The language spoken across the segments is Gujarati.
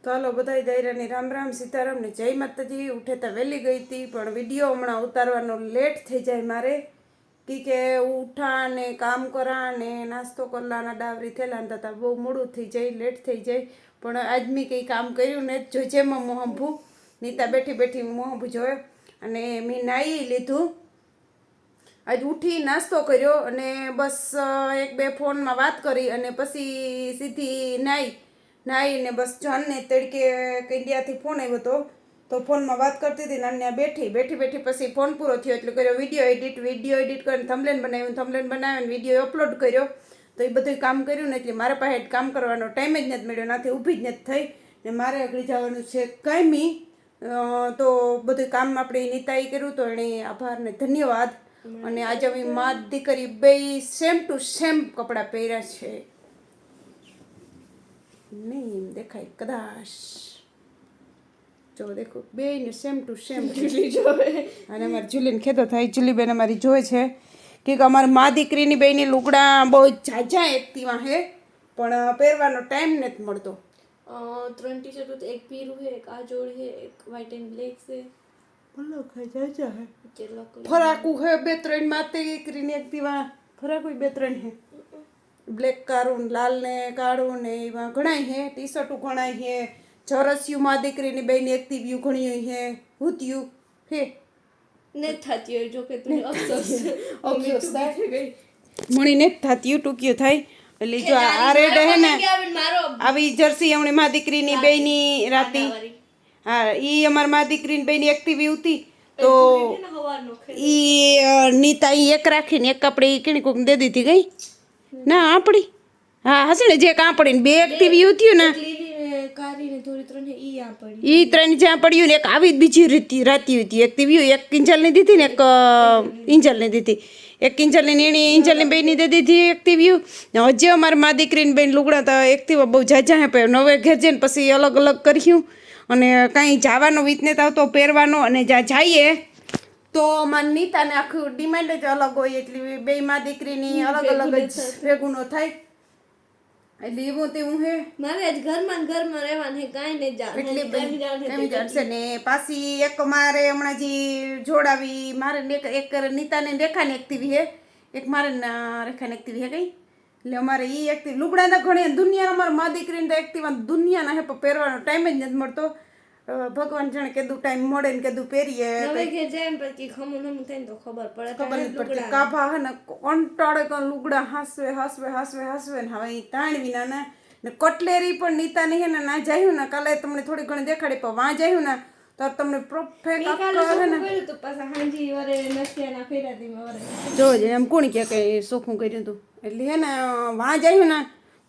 તો હાલો બધાય દાયરાની રામ રામ સીતારામ ને જય માતાજી. ઉઠે તો વહેલી ગઈ હતી પણ વિડીયો હમણાં ઉતારવાનો લેટ થઈ જાય મારે કે ઉઠા ને કામ કરા ને નાસ્તો કરલાના ડાવરી થયેલા ને તથા બહુ મોડું થઈ જાય, લેટ થઈ જાય. પણ આજ મેં કંઈ કામ કર્યું ને જોજે માં મોહંભું નીતા બેઠી બેઠી મોહંભું જોયો અને મેં નાહી લીધું. આજ ઉઠી નાસ્તો કર્યો અને બસ એક બે ફોનમાં વાત કરી અને પછી સીધી નાહીને બસ જાનને તડકે કંડિયાથી ફોન આવ્યો હતો તો ફોનમાં વાત કરતી હતી ને બેઠી પછી ફોન પૂરો થયો એટલે કર્યો વિડીયો એડિટ કરીને થંબનેલ બનાવ્યું વિડીયો અપલોડ કર્યો. તો એ બધું કામ કર્યું ને એટલે મારા પાસે કામ કરવાનો ટાઈમ જ નથી મળ્યો, નાથી ઊભી જ નથી થઈ ને મારે આગળ જવાનું છે કાયમી. તો બધું કામ આપણે નીતાએ કર્યું તો એણે આભાર ને ધન્યવાદ. અને આજે અમે મા દીકરી બે સેમ ટુ સેમ કપડાં પહેર્યા છે. નહીં દેખાય કદાચ, જો દેખો બે ને સેમ ટુ સેમ જુલી જોવે. અને અમારી જુલીને ખેતો થાય, જુલીબેન અમારી જોવે છે કે અમારી મા દીકરીની બેની લુગડા બહુ ઝાઝા એકતીમાં હે પણ પહેરવાનો ટાઈમ નથી મળતો. 3 टी-शर्ट एक पीरू है, एक आजोड़ है, एक वाइट एंड ब्लैक से ભલો ખાઈ ઝાઝા હે ફરાકું હે બે ત્રણ માતે દીકરીની એકતીમાં ફરાકું બે ત્રણ હે બ્લેક કાળું લાલ ને કાળું ને એમાં ઘણાય હે, ટી શર્ટું ઘણાય હે, જરસિયું માં દીકરીની બેની એકતી વ્યૂ ઘણી હે, હુતિયું હે ને થતી હોય. જો કે તું અફસોસ થાય મણી ને થતી ટૂંક્યું થાય. એટલે જો આ રેડ હે ને આવી જર્સી હમણે માં દીકરીની બેની રાતી હા ઈ અમાર માં દીકરીની બેની એકટીવી હતી તો ઈ નીતા ઈ એક રાખીને એક આપણે કેણી કોક દે દીધી ગઈ ના આપણી હા હશે ને જે કાપડી ને બે એકટીવી હતી ને ઈ ત્રણ જ્યાં પડ્યું ને એક આવી બીજી રીતિ રાતી હતી એકટીવી એક કિંજલની દીધી ને એક ઇંજલની દીધી. એક કિંજલની એની ઇંજલની બેની દે દીધી એકટીવી. હજી અમારી મા દીકરીની બેન લુગડા તો એકટીવા બહુ જાજા હે પણ નવે ઘેર જઈને પછી અલગ અલગ કર્યું અને કાંઈ જવાનો વિતનેત આવતો પહેરવાનો અને જ્યાં જઈએ તો મારી નીતાને આખું ડિમાન્ડ જ અલગ હોય એટલી બે મા દીકરીની અલગ અલગ જ ભેગું ન થાય એટલે એવું તેવું હે મારે જ ઘરમાં રહેવાનું હે કાંઈ નહીં જાણશે ને પાછી એક મારે હમણાં જે જોડાવી મારે એક નીતાને રેખાને એકટીવી હે એક મારે રેખાને એકટીવી હે કઈ એટલે અમારે એ એકટીવી લુગડાના ઘણી દુનિયા અમારે મા દીકરીને તો એકટીવા દુનિયાના હે પણ પહેરવાનો ટાઈમ જ નથી મળતો. ભગવાન જાણે કેદું ટાઈમ મળે ને કેદું પહેરીએ ખબર પડતી કાભા હે ને કંટાળે લુગડા હાસવે ને હવે તાણ વિના ને કટલેરી પણ નીતા નહીં ને ના જાયું ને કાલે તમને થોડી ઘણી દેખાડી પણ વાં જાયું ને તો તમને જોજે એમ કોણ કે કઈ ચોખ્ખું કર્યું હતું એટલે હે ને વાં જાયું ને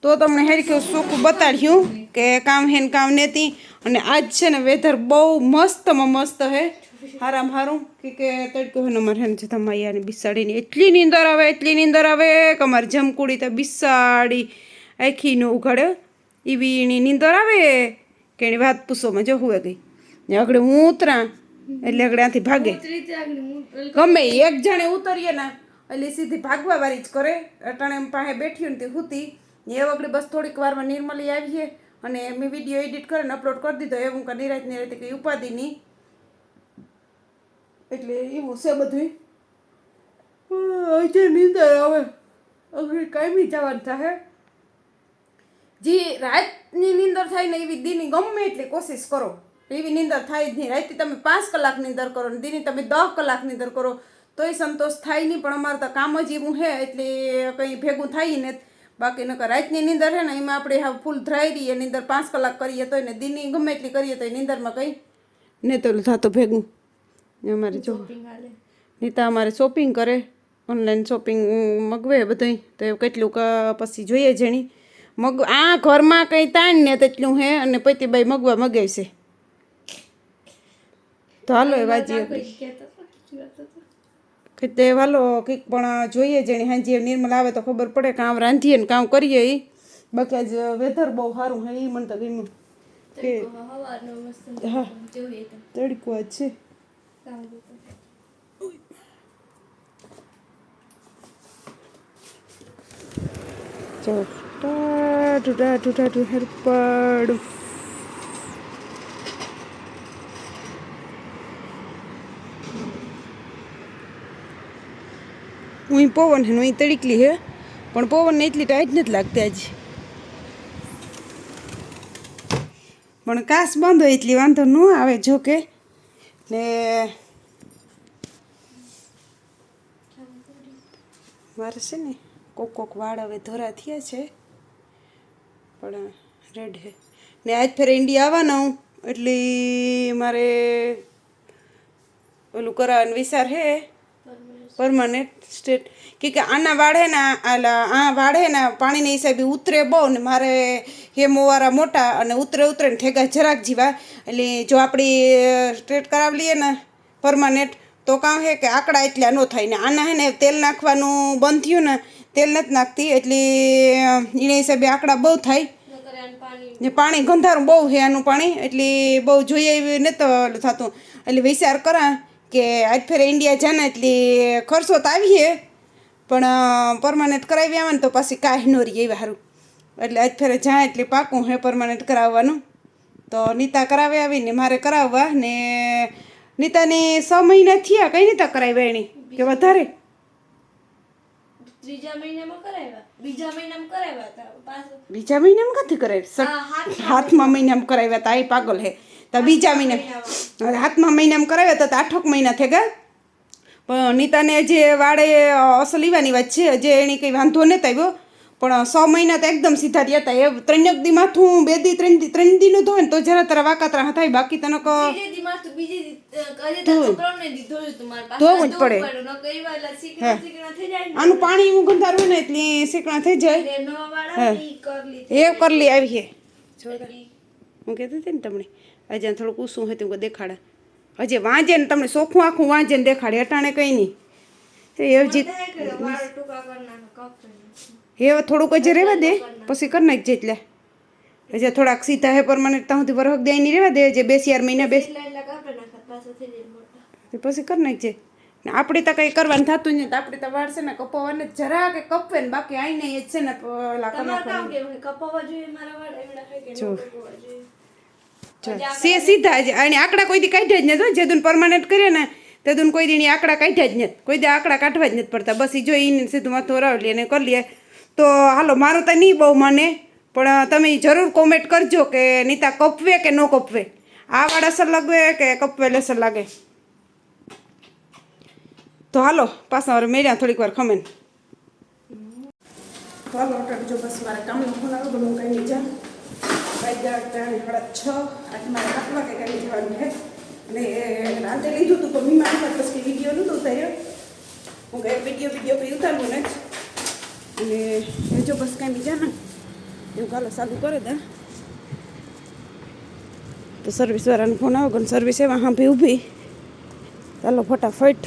તો તમને હેરખ્યું ચોખ્ખું બતાડ્યું કે કામ હે ને કામ નહોતી. અને આજ છે ને વેધર બહુ મસ્ત હે હારામ હારું કે તડકો હે ને અમારે હે ને જતા મૈયાને બિસાડીને એટલી નીંદર આવે કે અમારે જમકુડી તો બિસાડી આખીને ઉઘાડ્યો એવી એની નીંદર આવે કે એની વાત પૂછોમાં જો હુએ ગઈ ને આગળ હું ઉતરા એટલે આગળ ત્યાંથી ભાગે ગમે એક જણે ઉતરીએ ને એટલે સીધી ભાગવા વાળી જ કરે. અટાણે પાસે બેઠી ને તે હુતી એ વગડે બસ થોડીક વારમાં નિર્મલી આવીએ અને મેં વિડીયો એડિટ કરીને અપલોડ કરી દીધો એવું કે નિરાત કંઈ ઉપાધિ નહીં એટલે એવું છે બધું. હજી નીંદર આવે અઘરી કાંઈ જવાનું થાય જે રાતની નીંદર થાય ને એવી દીની ગમે એટલી કોશિશ કરો એવી નીંદર થાય જ નહીં. રાતે તમે 5 કલાક નીંદર કરો ને દીની તમે 10 કલાક નીંદર કરો તોય સંતોષ થાય નહીં પણ અમારે તો કામ જ એવું છે એટલે કંઈ ભેગું થાય ને બાકી નકર રાતની નીંદર છે ને એમાં આપણે હા ફૂલ ધરાઈ રહીએ નીંદર 5 કલાક કરીએ તોય ને દીની ગમે એટલી કરીએ તો નીંદરમાં કંઈ ને તો થતું ભેગું. અમારે જો નીતા અમારે શોપિંગ કરે ઓનલાઈન શોપિંગ મગવે બધું તો કેટલું પછી જોઈએ જણી આ ઘરમાં કંઈ તાણ ને તેટલું હે અને પતિભાઈ મગાવશે તો હાલો એ વાજી તે વાલો કંઈક પણ જોઈએ જેને હાજી નિર્મલ આવે તો ખબર પડે કે આમ રાંધીએ ને કામ કરીએ એ બાકી જ વેધર બહુ સારું હે એ મને તો ગમ્યું કે હા તડકો જ છે. ટાઢું હેરપડ હું પવન હે હું તડીકલી હે પણ પવનને એટલી ટાઈટ નથી લાગતી આજે પણ કાસ બંધ હોય એટલી વાંધો ન આવે જો કે ને મારે છે ને કોક વાળ હવે ધોરા થયા છે પણ રેડ હે ને આજ ફેર ઇન્ડિયા આવવાના હું એટલે મારે ઓલું કરાવવાનું વિચાર હે પરમાનન્ટ સ્ટેટ કે આના વાળે ને આ વાળે ને પાણીના હિસાબે ઉતરે બહુ ને મારે હેમોવાળા મોટા અને ઉતરે ને ઠેગા જરાક જીવા એટલે જો આપણી સ્ટ્રેટ કરાવી લઈએ ને પરમાનન્ટ તો કામ હે કે આંકડા એટલા ન થાય ને આના હે ને તેલ નાખવાનું બંધ થયું ને તેલ નથી નાખતી એટલે એના હિસાબે આંકડા બહુ થાય ને પાણી ગંધારું બહુ છે આનું પાણી એટલે બહુ જોઈએ એવી નથી થતું એટલે વિચાર કરા કે આજ ફેર ઇન્ડિયા જાય ને એટલે ખર્ચો તો આવીએ પણ પરમાનન્ટ કરાવી આવે ને તો પછી કાંઈ ન રહી એવી સારું એટલે આજ ફેરે જાય એટલે પાકું હે પરમાનન્ટ કરાવવાનું તો નીતા કરાવી આવીને મારે કરાવવા ને નીતાને 6 મહિના થયા કઈ નીતા કરાવ્યા એની કે વધારે ત્રીજા મહિનામાં કરાવ્યા બીજા મહિનામાં કરાવ્યા હતા પાછું બીજા મહિનામાં ક્યાંથી કરાવ્યા હાથમાં મહિનામાં કરાવ્યા હતા એ પાગલ હે તો બીજા મહિના હાથમાં મહિનામાં કરાવ્યા હતા 8 મહિના થઈ ગયા પણ નીતાને જે વાળે અસલ લેવાની વાત છે જે એની કંઈ વાંધો નથી આવ્યો પણ 6 મહિના તો એકદમ સીધા રહ્યા હતા એ 3 દી માથું 2 દી 3 દીનું ધોય ને તો જરા તારા વાકાતરા થાય બાકી તને ધોવું જ પડે આનું પાણી એવું ગંધારું હોય ને એટલે શીકણા થઈ જાય એ કરલી આવી છે હું કહેતી હતી ને તમને આજે થોડુંક ઊંસું હતું કે દેખાડા હજી વાંજે ને તમને ચોખ્ખું આખું વાંજે ને દેખાડે અટાણે કંઈ નહીં હવે થોડુંક જ રહેવા દે પછી કરી નાખજે એટલે હજી થોડાક સીધા હે પરમાનન્ટ ત્યાં સુધી વરહક દે નહીં રહેવા દે જે 2-4 મહિના પછી કરી નાખજે ને આપણે તો કંઈ કરવાનું થતું નહીં તો આપણે તો વાળ છે ને કપાવવાને જરા કે કપવે ને બાકી આઈને એ જ છે ને સીધા જ અને આંકડા કોઈ દી કાઢ્યા જ નથી જેદુન પરમાનન્ટ કરીએ ને તેદુન કોઈ દી આંકડા કાઢ્યા જ નથી કોઈ દી આંકડા કાઢવા જ નથી પડતા બસ એ જોઈને સીધું માથું રાવ લઈએ ને કરી લઈએ તો હાલો મારું તો નહીં બહુ મને પણ તમે જરૂર કોમેન્ટ કરજો કે નીતા કપવે કે ન કપવે આ વાળ અસર લાગે કે કપવેલ અસર લાગે તો હાલો પાછા હવે મેળ્યા થોડીક વાર ખમેન હાલો જો બસ મારે કામનો ફોન આવ્યો તો હું કઈ જા 6:30 આજે મારે 8 વાગે કાઢી જવાનું છે અને રાતે લીધું હતું પણ મીમાન પર પછી વિડીયો નહોતો ઉતાર્યો હું કંઈ વિડીયો કંઈ ઉતારવું ને અને એ જો બસ કાંઈ બીજા ને એવું કાલે સાદું કરે દે તો સર્વિસવાળાનો ફોન આવ્યો ને સર્વિસ એમાં હાંભી ઊભી ચાલો ફટાફટ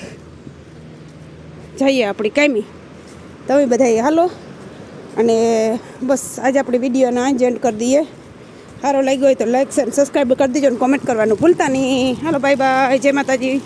જઈએ આપણી કાયમી તમે બધા હાલો અને બસ આજે આપણે વિડીયોને આ જ એન્ડ કરી દઈએ સારો લાગ્યો હોય તો લાઈક શેર સબસ્ક્રાઈબ કરી દેજો અને કોમેન્ટ કરવાનું ભૂલતા નહીં હાલો બાય બાય જય માતાજી